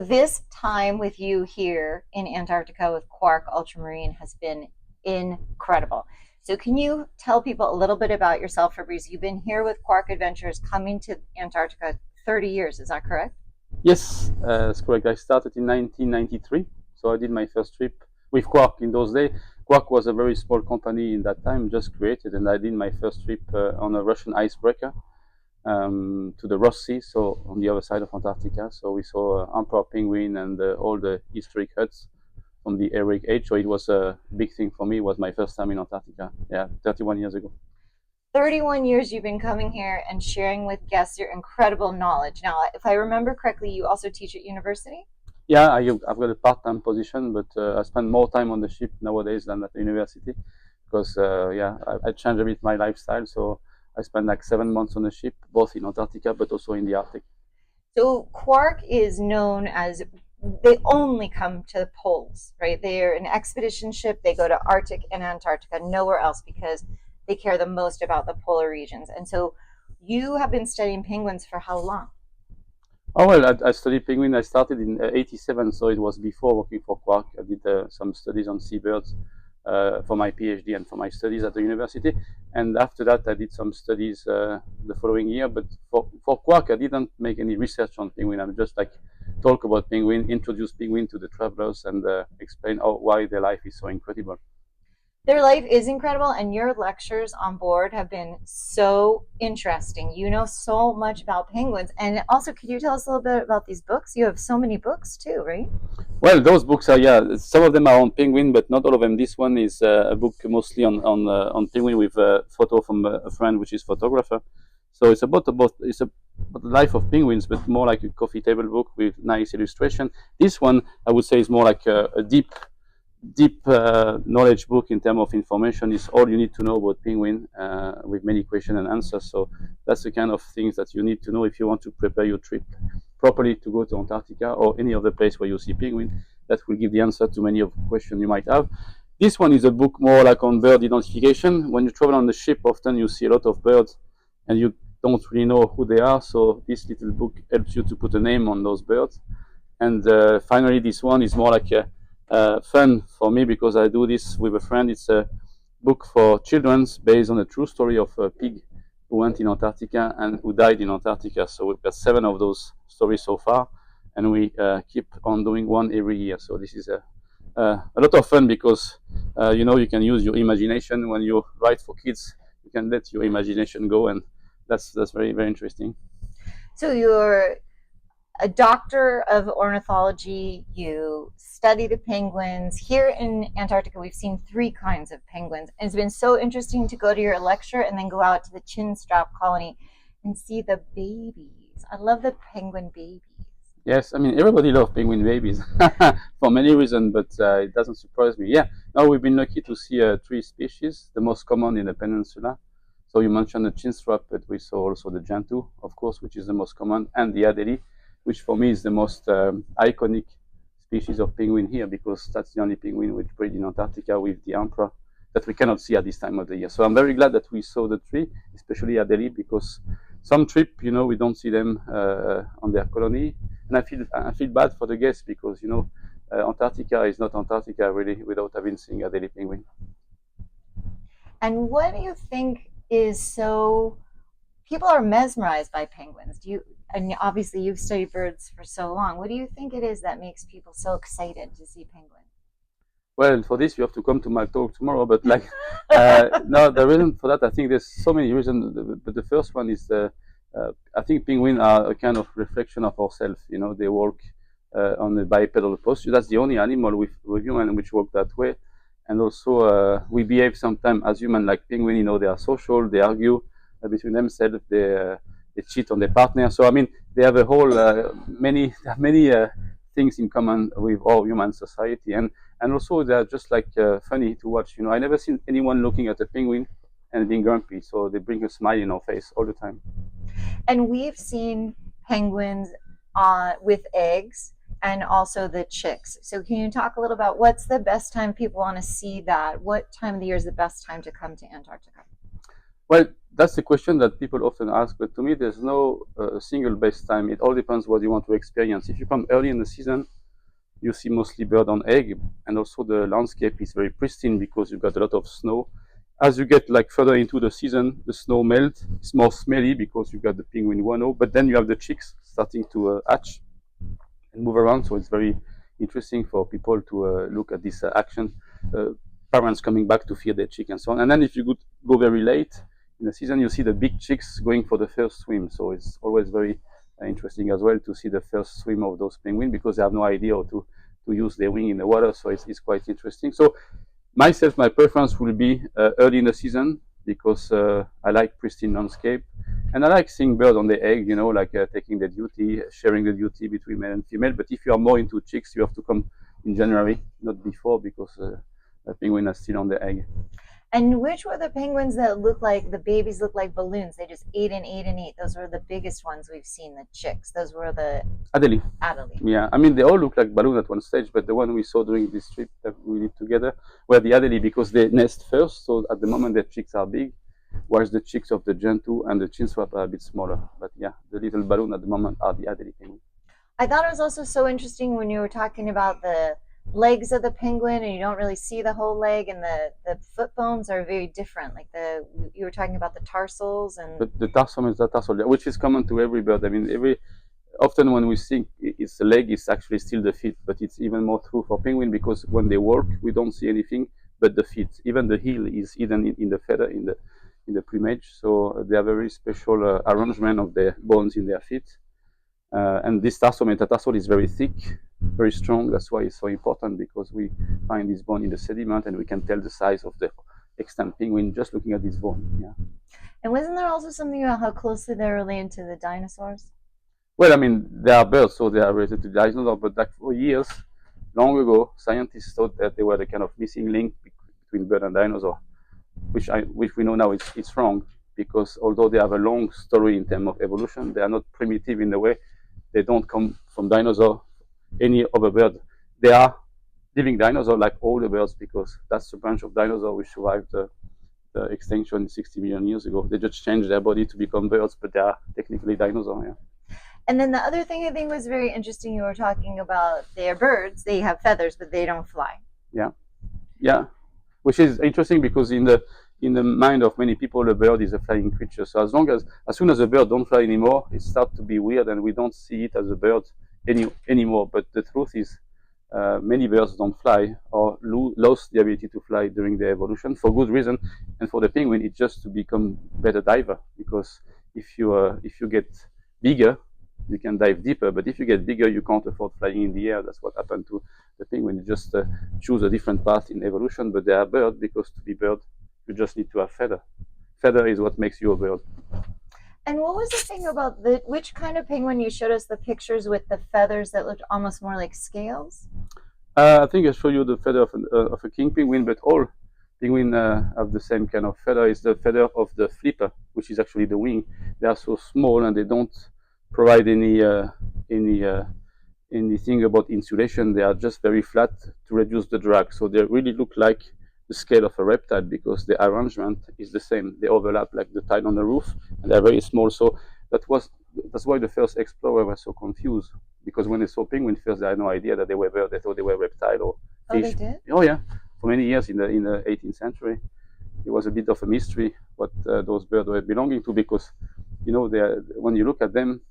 This time with you here in Antarctica with Quark Ultramarine has been incredible. So, can you tell people a little bit about yourself, Fabrice? You've been here with Quark Adventures coming to Antarctica 30 years, is that correct? Yes, that's correct. I started in 1993, so I did my first trip with Quark in those days. Quark was a very small company in that time, just created, and I did my first trip on a Russian icebreaker to the Ross Sea, so on the other side of Antarctica. So we saw emperor penguin and all the historic huts from the heroic age. So it was a big thing for me. It was my first time in Antarctica. Yeah, 31 years ago. 31 years you've been coming here and sharing with guests your incredible knowledge. Now, if I remember correctly, you also teach at university? Yeah, I've got a part-time position, but I spend more time on the ship nowadays than at the university because yeah, I changed a bit my lifestyle. So I spend like 7 months on the ship, both in Antarctica but also in the Arctic. So, Quark is known as they only come to the poles, right? They're an expedition ship. They go to Arctic and Antarctica, nowhere else because they care the most about the polar regions. And so you have been studying penguins for how long? Oh well, I studied penguin. I started in '87, so it was before working for Quark. I did some studies on seabirds for my PhD and for my studies at the university. And after that, I did some studies the following year. But for Quark, I didn't make any research on penguin. I'm just like talk about penguin, introduce penguin to the travelers, and explain why their life is so incredible. Their life is incredible, and your lectures on board have been so interesting. You know so much about penguins. And also, could you tell us a little bit about these books? You have so many books too, right? Well, those books are, yeah. Some of them are on penguin, but not all of them. This one is a book mostly on penguin with a photo from a friend, which is photographer. So it's about the life of penguins, but more like a coffee table book with nice illustration. This one, I would say, is more like a deep knowledge book in terms of information. Is all you need to know about penguin with many questions and answers. So that's the kind of things that you need to know if you want to prepare your trip properly to go to Antarctica or any other place where you see penguin. That will give the answer to many of the questions you might have. This one is a book more like on bird identification. When you travel on the ship, often you see a lot of birds and you don't really know who they are. So this little book helps you to put a name on those birds. And finally, this one is more like a fun for me because I do this with a friend. It's a book for children based on a true story of a pig who went in Antarctica and who died in Antarctica. So we've got 7 of those stories so far, and we keep on doing one every year. So this is a lot of fun because you know you can use your imagination when you write for kids. You can let your imagination go, and that's very very interesting. So you're a doctor of ornithology. You study the penguins. Here in Antarctica, we've seen three kinds of penguins. And it's been so interesting to go to your lecture and then go out to the chin strap colony and see the babies. I love the penguin babies. Yes, I mean everybody loves penguin babies for many reasons, but it doesn't surprise me. Yeah, now we've been lucky to see 3 species, the most common in the peninsula. So you mentioned the chinstrap, but we saw also the Gentoo, of course, which is the most common, and the Adelie, which for me is the most iconic species of penguin here because that's the only penguin which breed in Antarctica with the emperor that we cannot see at this time of the year. So I'm very glad that we saw the three, especially Adelie, because some trip, you know, we don't see them on their colony, and I feel bad for the guests because you know Antarctica is not Antarctica really without having seen Adelie penguin. And what do you think is so people are mesmerized by penguins? Do you and obviously you've studied birds for so long. What do you think it is that makes people so excited to see penguins? Well, for this you have to come to my talk tomorrow. But like, no, the reason for that I think there's so many reasons. But the first one is I think penguins are a kind of reflection of ourselves. You know, they walk on a bipedal posture. That's the only animal with human which walk that way. And also we behave sometimes as human like penguin. You know, they are social. They argue between themselves. They cheat on their partner. So I mean, they have a whole many there are many things in common with all human society, and also they're just like funny to watch. You know, I never seen anyone looking at a penguin and being grumpy. So they bring a smile in our face all the time. And we've seen penguins with eggs and also the chicks. So can you talk a little about what's the best time people want to see that? What time of the year is the best time to come to Antarctica? Well, that's the question that people often ask, but to me, there's no single best time. It all depends what you want to experience. If you come early in the season, you see mostly bird on egg, and also the landscape is very pristine because you've got a lot of snow. As you get like further into the season, the snow melts. It's more smelly because you've got the penguin guano, but then you have the chicks starting to hatch and move around. So it's very interesting for people to look at this action. Uh, Parents coming back to feed their chick and so on. And then if you go very late in the season, you see the big chicks going for the first swim. So it's always very interesting as well to see the first swim of those penguins because they have no idea how to use their wing in the water. So it's quite interesting. So myself, my preference will be early in the season because I like pristine landscape. And I like seeing birds on the egg, like taking the duty, sharing the duty between male and female. But if you are more into chicks, you have to come in January, not before, because the penguin are still on the egg. And which were the penguins that look like the babies look like balloons? They just ate and ate and ate. Those were the biggest ones we've seen, the chicks. Those were the Adelie. Adelie. Yeah, I mean, they all look like balloons at one stage, but the one we saw during this trip that we did together were the Adelie because they nest first. So at the moment, their chicks are big, whereas the chicks of the Gentoo and the Chinswap are a bit smaller. But yeah, the little balloon at the moment are the Adelie penguins. I thought it was also so interesting when you were talking about the legs of the penguin and you don't really see the whole leg and the foot bones are very different. Like you were talking about the tarsals and The tarsum is the tarsal, which is common to every bird. I mean, often when we think it's the leg, it's actually still the feet, but it's even more true for penguin because when they walk, we don't see anything but the feet. Even the heel is hidden in the feather in the plumage. So they have a very special arrangement of the bones in their feet. And this tarsal metatarsal is very thick, very strong. That's why it's so important because we find this bone in the sediment and we can tell the size of the extant penguin just looking at this bone. Yeah. And wasn't there also something about how closely they're related to the dinosaurs? Well, I mean, they are birds, so they are related to dinosaurs. But like for years, long ago, scientists thought that they were the kind of missing link between bird and dinosaur, which we know now it's wrong because although they have a long story in terms of evolution, they are not primitive in the way. They don't come from dinosaur, any other bird. They are living dinosaur like all the birds because that's the branch of dinosaur which survived the extinction 60 million years ago. They just changed their body to become birds, but they are technically dinosaurs. Yeah. And then the other thing I think was very interesting, you were talking about they're birds, they have feathers, but they don't fly. Yeah, yeah, which is interesting because in the mind of many people, a bird is a flying creature. So as soon as a bird don't fly anymore, it starts to be weird, and we don't see it as a bird anymore. But the truth is, many birds don't fly or lost the ability to fly during their evolution for good reason. And for the penguin, it's just to become better diver because if you get bigger, you can dive deeper. But if you get bigger, you can't afford flying in the air. That's what happened to the penguin. You just choose a different path in evolution. But they are bird because to be bird, you just need to have feather. Feather is what makes you a bird. And what was the thing about which kind of penguin you showed us the pictures with the feathers that looked almost more like scales? I think I showed you the feather of a king penguin, but all penguin have the same kind of feather. It's the feather of the flipper, which is actually the wing. They are so small and they don't provide anything about insulation. They are just very flat to reduce the drag. So they really look like the scale of a reptile because the arrangement is the same. They overlap like the tile on the roof, and they're very small. So that's why the first explorer was so confused because when they saw penguin first, they had no idea that they were bird. They thought they were reptile or fish. Oh, they did? Oh yeah, for many years in the 18th century, it was a bit of a mystery what those birds were belonging to because when you look at them,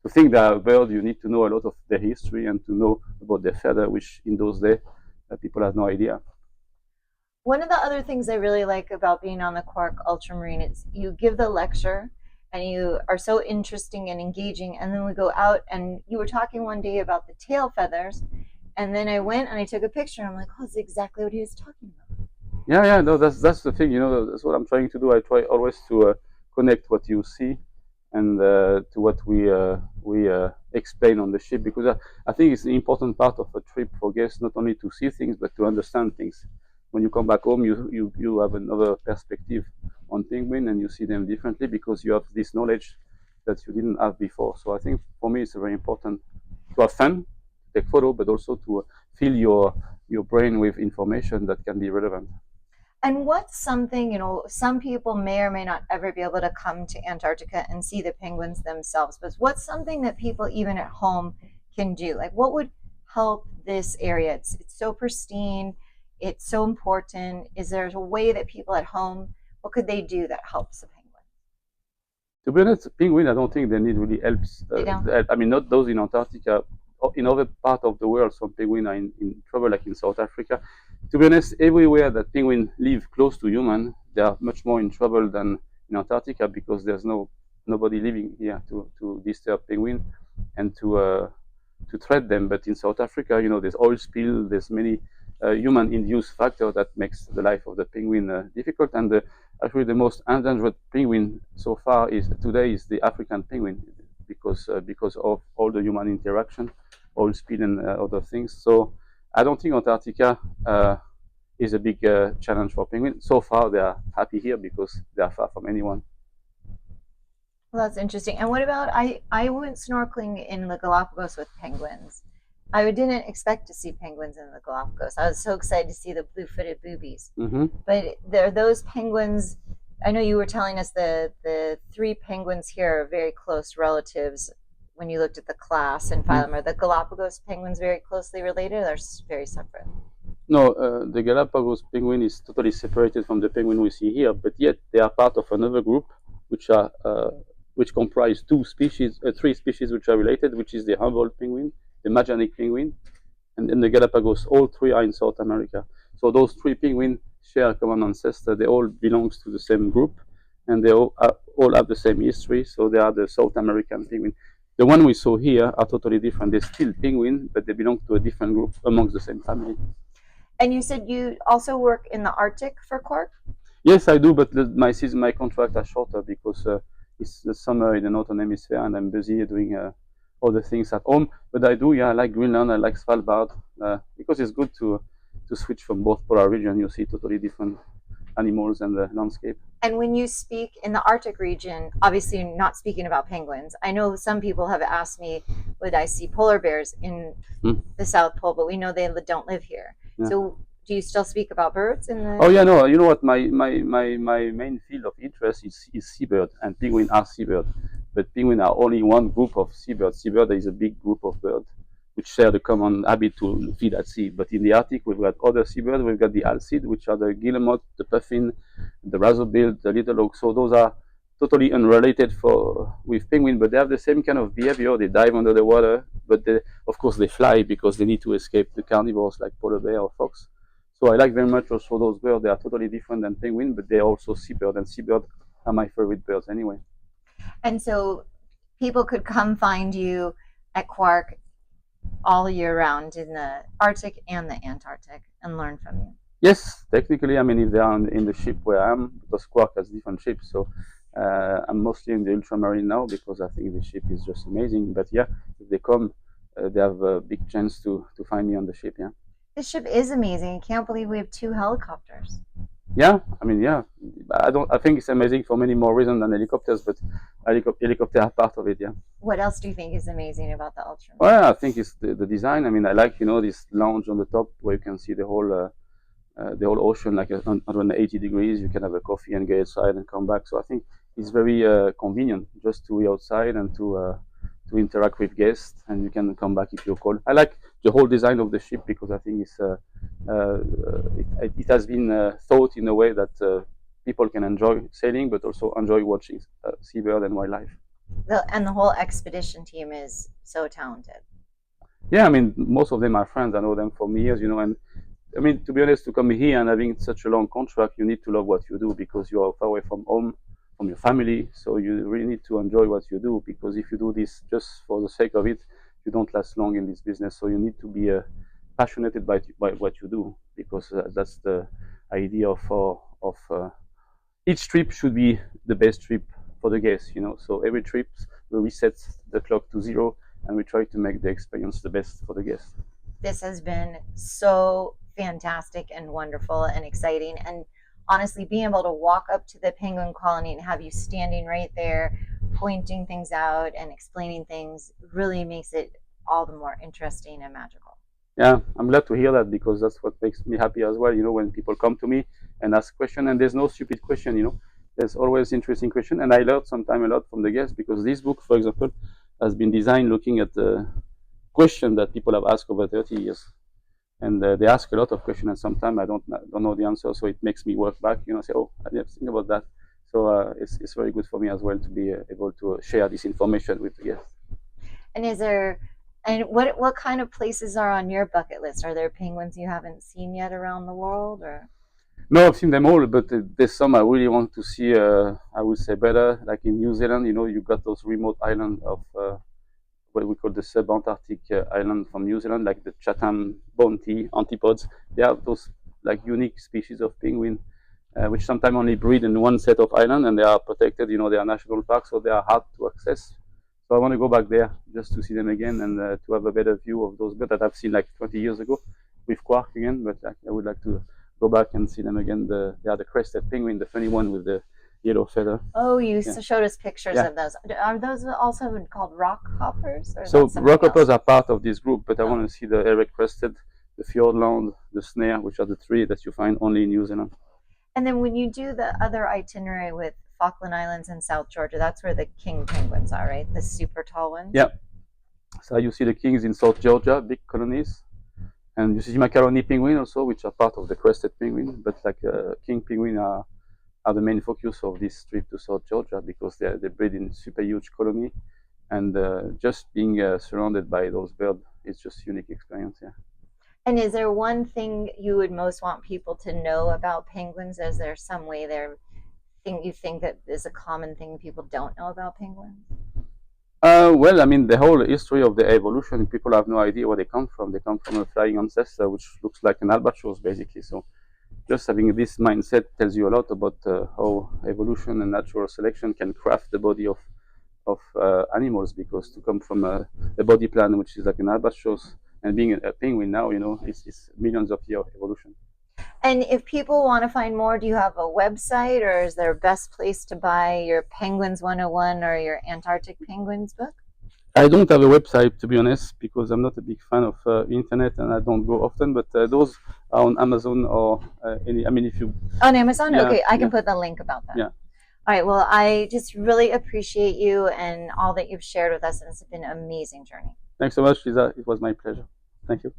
to think they are a bird, you need to know a lot of their history and to know about their feather, which in those days people had no idea. One of the other things I really like about being on the Quark Ultramarine is you give the lecture and you are so interesting and engaging. And then we go out and you were talking one day about the tail feathers. And then I went and I took a picture and I'm like, oh, that's exactly what he was talking about. Yeah, no, that's the thing. That's what I'm trying to do. I try always to connect what you see and to what we explain on the ship because I think it's an important part of a trip for guests not only to see things but to understand things. When you come back home, you have another perspective on penguin and you see them differently because you have this knowledge that you didn't have before. So I think for me it's very important to have fun, take photo, but also to fill your brain with information that can be relevant. And what's something, some people may or may not ever be able to come to Antarctica and see the penguins themselves, but what's something that people even at home can do? Like what would help this area? It's so pristine, it's so important. Is there a way that people at home, what could they do that helps the penguin? To be honest, penguin, I don't think they need really helps. They don't. I mean, not those in Antarctica. In other part of the world, some penguin are in trouble, like in South Africa. To be honest, everywhere that penguin live close to human, they are much more in trouble than in Antarctica because there's nobody living here to disturb penguin and to threat them. But in South Africa, there's oil spill, there's many human-induced factor that makes the life of the penguin difficult. And actually, the most endangered penguin so far is the African penguin because of all the human interaction, oil spill, and other things. So I don't think Antarctica is a big challenge for penguins. So far, they are happy here because they are far from anyone. Well, that's interesting. And what about I went snorkeling in the Galapagos with penguins. I didn't expect to see penguins in the Galapagos. I was so excited to see the blue-footed boobies. Mm-hmm. But there those penguins. I know you were telling us the three penguins here are very close relatives. When you looked at the class and phylum, are the Galapagos penguins very closely related? Or very separate? No, the Galapagos penguin is totally separated from the penguin we see here, but yet they are part of another group, which comprise three species which are related, which is the Humboldt penguin, the Magellanic penguin, and then the Galapagos. All three are in South America. So those three penguins share a common ancestor. They all belong to the same group, and they all have the same history. So they are the South American penguin. The one we saw here are totally different. They're still penguin, but they belong to a different group amongst the same family. And you said you also work in the Arctic for Quark? Yes, I do, but my contract are shorter because it's the summer in the northern hemisphere, and I'm busy doing other things at home. But I do, yeah, I like Greenland, I like Svalbard, because it's good to switch from both polar region. You see totally different animals and the landscape. And when you speak in the Arctic region, obviously not speaking about penguins, I know some people have asked me, would I see polar bears in the South Pole, but we know they don't live here. Yeah. So do you still speak about birds in the... Oh yeah, no, you know what, my main field of interest is seabird, and penguin are seabird. But penguin are only one group of seabirds. Seabird is a big group of birds which share the common habit to feed at sea. But in the Arctic, we've got other seabirds. We've got the alcid, which are the guillemot, the puffin, the razorbill, the little oak. So those are totally unrelated with penguin, but they have the same kind of behavior. They dive under the water, but of course they fly because they need to escape the carnivores like polar bear or fox. So I like very much also those birds. They are totally different than penguin, but they're also seabird, and seabird are my favorite birds anyway. And so people could come find you at Quark all year round in the Arctic and the Antarctic and learn from you. Yes, technically, I mean, if they are in the ship where I am, because Quark has different ships, so I'm mostly in the Ultramarine now because I think the ship is just amazing. But yeah, if they come, they have a big chance to find me on the ship. Yeah. This ship is amazing. I can't believe we have 2 helicopters. Yeah, I mean, yeah, I think it's amazing for many more reasons than helicopters, but helicopters are part of it. Yeah. What else do you think is amazing about the Ultramarine? Well, I think it's the design. I mean, I like this lounge on the top where you can see the whole ocean, like 180 degrees. You can have a coffee and go outside and come back. So I think it's very convenient just to be outside and to interact with guests, and you can come back if you're cold. I like the whole design of the ship because I think it has been thought in a way that people can enjoy sailing, but also enjoy watching seabird and wildlife. And the whole expedition team is so talented. Yeah, I mean, most of them are friends. I know them for years, and I mean, to be honest, to come here and having such a long contract, you need to love what you do because you are far away from home, from your family. So you really need to enjoy what you do, because if you do this just for the sake of it, you don't last long in this business. So you need to be passionate by what you do, because that's the idea of each trip should be the best trip for the guests. So every trip we reset the clock to 0, and we try to make the experience the best for the guests. This has been so fantastic and wonderful and exciting, and honestly, being able to walk up to the penguin colony and have you standing right there pointing things out and explaining things really makes it all the more interesting and magical. Yeah, I'm glad to hear that because that's what makes me happy as well. When people come to me and ask question, and there's no stupid question. There's always interesting question, and I learned sometimes a lot from the guests because this book, for example, has been designed looking at the question that people have asked over 30 years, and they ask a lot of questions, and sometimes I don't know the answer, so it makes me work back. Say, oh, I didn't think about that. So it's very good for me as well to be able to share this information with the guests. And is there and what kind of places are on your bucket list? Are there penguins you haven't seen yet around the world, or? No, I've seen them all, but there's some I really want to see. I would say better, like in New Zealand. You got those remote islands of what we call the sub-Antarctic island from New Zealand, like the Chatham Bounty antipodes. They have those like unique species of penguin, which sometimes only breed in one set of island, and they are protected. They are national parks, so they are hard to access. So I want to go back there just to see them again and to have a better view of those birds that I've seen like 20 years ago with Quark again. But I would like to go back and see them again. They are the crested penguin, the funny one with the yellow feather. Oh, you Yeah. showed us pictures Yeah. of those. Are those also called rock hoppers, or is So that something rockhoppers else? are part of this group, but I Oh. want to see the erect crested, the fjordland, the snare, which are the three that you find only in New Zealand. And then when you do the other itinerary with Falkland Islands and South Georgia, that's where the king penguins are, right? The super tall ones. Yeah. So you see the kings in South Georgia, big colonies, and you see macaroni penguin also, which are part of the crested penguin. But like king penguin are the main focus of this trip to South Georgia because they breed in super huge colony, and just being surrounded by those birds is just unique experience. Yeah. And is there one thing you would most want people to know about penguins? Is there some way there thing you think that is a common thing people don't know about penguins? Well, I mean, the whole history of the evolution, people have no idea where they come from. They come from a flying ancestor, which looks like an albatross, basically. So, just having this mindset tells you a lot about how evolution and natural selection can craft the body of animals. Because to come from a body plan which is like an albatross and being a penguin now, it's millions of year of evolution. And if people want to find more, do you have a website, or is there a best place to buy your Penguins 101 or your Antarctic Penguins book? I don't have a website to be honest because I'm not a big fan of internet and I don't go often. But those are on Amazon or any. I mean, if you On Amazon? yeah Okay, I can yeah put the link about that. yeah. All right, well, I just really appreciate you and all that you've shared with us, and it's been an amazing journey. Thanks so much, Lisa. It was my pleasure. Thank you.